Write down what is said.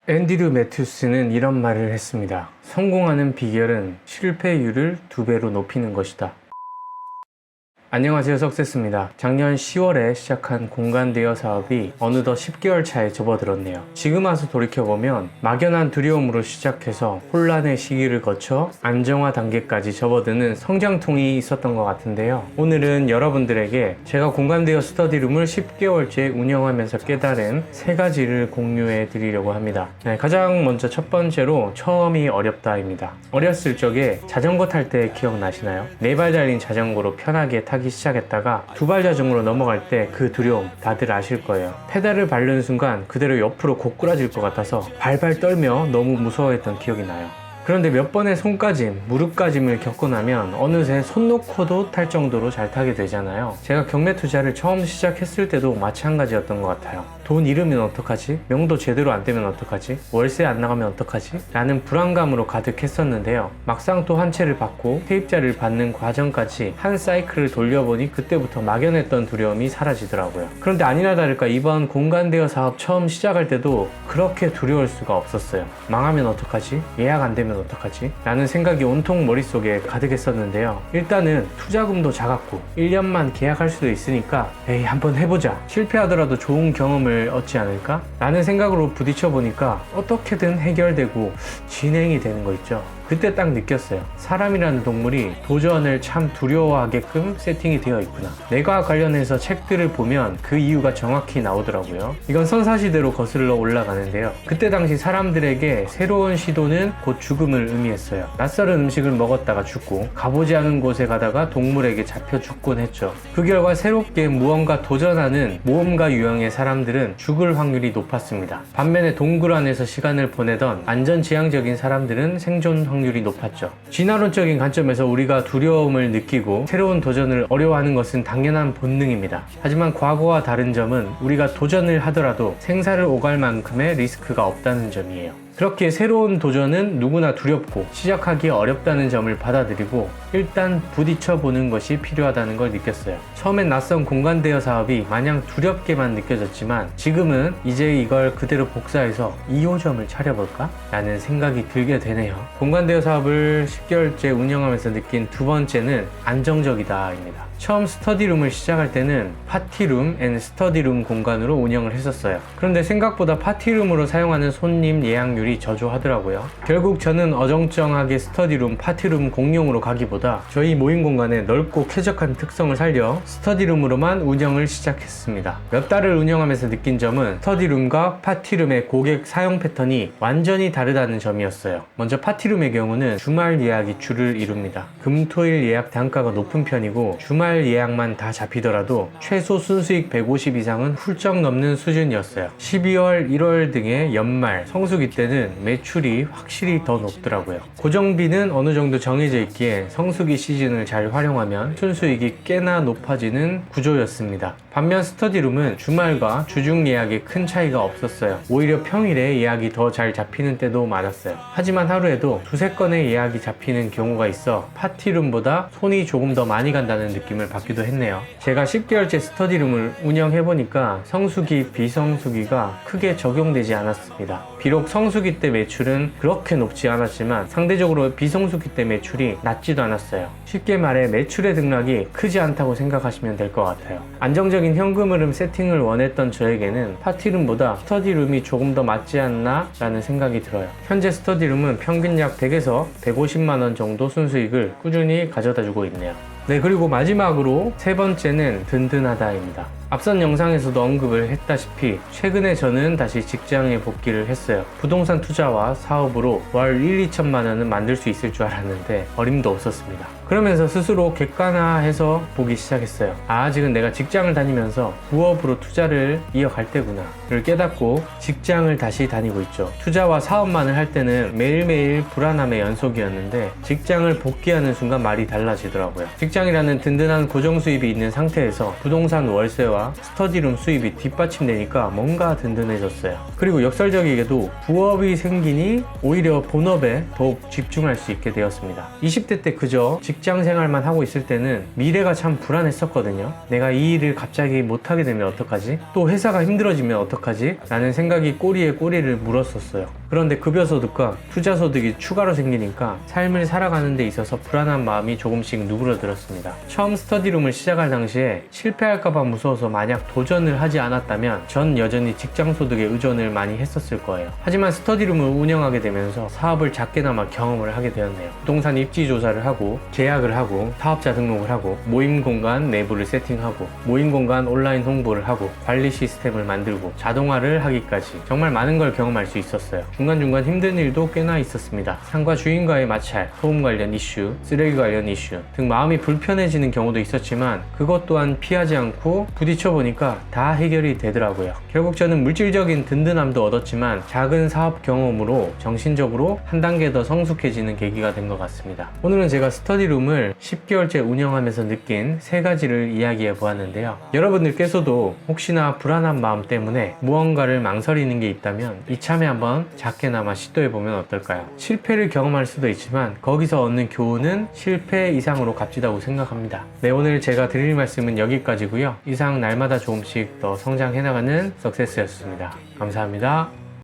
앤드류 매튜스는 이런 말을 했습니다. 성공하는 비결은 실패율을 2배로 높이는 것이다. 안녕하세요, 석세스입니다. 작년 10월에 시작한 공간대여 사업이 어느덧 10개월 차에 접어들었네요. 지금 와서 돌이켜보면 막연한 두려움으로 시작해서 혼란의 시기를 거쳐 안정화 단계까지 접어드는 성장통이 있었던 것 같은데요. 오늘은 여러분들에게 제가 공간대여 스터디룸을 10개월째 운영하면서 깨달은 3가지를 공유해 드리려고 합니다. 가장 먼저 첫 번째로 처음이 어렵다입니다. 어렸을 적에 자전거 탈 때 기억나시나요? 4발 달린 자전거로 편하게 타기 시작했다가 2발 자전거로 넘어갈 때 그 두려움 다들 아실 거예요. 페달을 밟는 순간 그대로 옆으로 고꾸라질 것 같아서 발발 떨며 너무 무서워했던 기억이 나요. 그런데 몇 번의 손까짐, 무릎까짐을 겪고 나면 어느새 손 놓고도 탈 정도로 잘 타게 되잖아요. 제가 경매 투자를 처음 시작했을 때도 마찬가지였던 것 같아요. 돈 잃으면 어떡하지? 명도 제대로 안 되면 어떡하지? 월세 안 나가면 어떡하지? 라는 불안감으로 가득했었는데요. 막상 또 한 채를 받고 세입자를 받는 과정까지 한 사이클을 돌려보니 그때부터 막연했던 두려움이 사라지더라고요. 그런데 아니나 다를까 이번 공간대여 사업 처음 시작할 때도 그렇게 두려울 수가 없었어요. 망하면 어떡하지? 예약 안 되면 어떡하지? 라는 생각이 온통 머릿속에 가득했었는데요. 일단은 투자금도 작았고 1년만 계약할 수도 있으니까 에이 한번 해보자. 실패하더라도 좋은 경험을 얻지 않을까? 라는 생각으로 부딪혀 보니까 어떻게든 해결되고 진행이 되는 거 있죠. 그때 딱 느꼈어요. 사람이라는 동물이 도전을 참 두려워하게끔 세팅이 되어 있구나. 내가 관련해서 책들을 보면 그 이유가 정확히 나오더라고요. 이건 선사시대로 거슬러 올라가는데요. 그때 당시 사람들에게 새로운 시도는 곧 죽음을 의미했어요. 낯설은 음식을 먹었다가 죽고 가보지 않은 곳에 가다가 동물에게 잡혀 죽곤 했죠. 그 결과 새롭게 무언가 도전하는 모험가 유형의 사람들은 죽을 확률이 높았습니다. 반면에 동굴 안에서 시간을 보내던 안전지향적인 사람들은 생존 확률이 높았죠. 진화론적인 관점에서 우리가 두려움을 느끼고 새로운 도전을 어려워하는 것은 당연한 본능입니다. 하지만 과거와 다른 점은 우리가 도전을 하더라도 생사를 오갈 만큼의 리스크가 없다는 점이에요. 그렇게 새로운 도전은 누구나 두렵고 시작하기 어렵다는 점을 받아들이고 일단 부딪혀보는 것이 필요하다는 걸 느꼈어요. 처음엔 낯선 공간대여 사업이 마냥 두렵게만 느껴졌지만 지금은 이제 이걸 그대로 복사해서 2호점을 차려볼까? 라는 생각이 들게 되네요. 공간대여 사업을 10개월째 운영하면서 느낀 두 번째는 안정적이다 입니다. 처음 스터디룸을 시작할 때는 파티룸 앤 스터디룸 공간으로 운영을 했었어요. 그런데 생각보다 파티룸으로 사용하는 손님 예약률이 저조하더라고요. 결국 저는 어정쩡하게 스터디룸, 파티룸 공용으로 가기보다 저희 모임 공간의 넓고 쾌적한 특성을 살려 스터디룸으로만 운영을 시작했습니다. 몇 달을 운영하면서 느낀 점은 스터디룸과 파티룸의 고객 사용 패턴이 완전히 다르다는 점이었어요. 먼저 파티룸의 경우는 주말 예약이 주를 이룹니다. 금, 토일 예약 단가가 높은 편이고 주말 예약만 다 잡히더라도 최소 순수익 150 이상은 훌쩍 넘는 수준이었어요. 12월, 1월 등의 연말, 성수기 때는 매출이 확실히 더 높더라고요. 고정비는 어느 정도 정해져 있기에 성수기 시즌을 잘 활용하면 순수익이 꽤나 높아지는 구조였습니다. 반면 스터디룸은 주말과 주중 예약에 큰 차이가 없었어요. 오히려 평일에 예약이 더 잘 잡히는 때도 많았어요. 하지만 하루에도 2-3건의 예약이 잡히는 경우가 있어 파티룸보다 손이 조금 더 많이 간다는 느낌을 받기도 했네요. 제가 10개월째 스터디룸을 운영해보니까 성수기, 비성수기가 크게 적용되지 않았습니다. 비록 성수기 때 매출은 그렇게 높지 않았지만 상대적으로 비성수기 때 매출이 낮지도 않았어요. 쉽게 말해 매출의 등락이 크지 않다고 생각하시면 될 것 같아요. 안정적인 현금 흐름 세팅을 원했던 저에게는 파티룸보다 스터디룸이 조금 더 맞지 않나 라는 생각이 들어요. 현재 스터디룸은 평균 약 100에서 150만원 정도 순수익을 꾸준히 가져다주고 있네요. 네, 그리고 마지막으로 세 번째는 든든하다입니다. 앞선 영상에서도 언급을 했다시피 최근에 저는 다시 직장에 복귀를 했어요. 부동산 투자와 사업으로 월 1-2천만 원은 만들 수 있을 줄 알았는데 어림도 없었습니다. 그러면서 스스로 객관화해서 보기 시작했어요. 아직은 내가 직장을 다니면서 부업으로 투자를 이어갈 때구나 를 깨닫고 직장을 다시 다니고 있죠. 투자와 사업만을 할 때는 매일매일 불안함의 연속이었는데 직장을 복귀하는 순간 말이 달라지더라고요. 직장이라는 든든한 고정수입이 있는 상태에서 부동산 월세와 수입과 스터디룸 수입이 뒷받침되니까 뭔가 든든해졌어요. 그리고 역설적이게도 부업이 생기니 오히려 본업에 더욱 집중할 수 있게 되었습니다. 20대 때 그저 직장 생활만 하고 있을 때는 미래가 참 불안했었거든요. 내가 이 일을 갑자기 못하게 되면 어떡하지? 또 회사가 힘들어지면 어떡하지? 라는 생각이 꼬리에 꼬리를 물었었어요. 그런데 급여소득과 투자소득이 추가로 생기니까 삶을 살아가는 데 있어서 불안한 마음이 조금씩 누그러들었습니다. 처음 스터디룸을 시작할 당시에 실패할까봐 무서워서 만약 도전을 하지 않았다면 전 여전히 직장소득에 의존을 많이 했었을 거예요. 하지만 스터디룸을 운영하게 되면서 사업을 작게나마 경험을 하게 되었네요. 부동산 입지 조사를 하고 계약을 하고 사업자 등록을 하고 모임 공간 내부를 세팅하고 모임 공간 온라인 홍보를 하고 관리 시스템을 만들고 자동화를 하기까지 정말 많은 걸 경험할 수 있었어요. 중간중간 힘든 일도 꽤나 있었습니다. 상가 주인과의 마찰, 소음 관련 이슈, 쓰레기 관련 이슈 등 마음이 불편해지는 경우도 있었지만 그것 또한 피하지 않고 부딪혀 보니까 다 해결이 되더라고요. 결국 저는 물질적인 든든함도 얻었지만 작은 사업 경험으로 정신적으로 한 단계 더 성숙해지는 계기가 된 것 같습니다. 오늘은 제가 스터디룸을 10개월째 운영하면서 느낀 3가지를 이야기해 보았는데요. 여러분들께서도 혹시나 불안한 마음 때문에 무언가를 망설이는 게 있다면 이참에 한번 작게나마 시도해 보면 어떨까요? 실패를 경험할 수도 있지만 거기서 얻는 교훈은 실패 이상으로 값지다고 생각합니다. 네, 오늘 제가 드릴 말씀은 여기까지고요. 이상 날마다 조금씩 더 성장해 나가는 석세스였습니다. 감사합니다.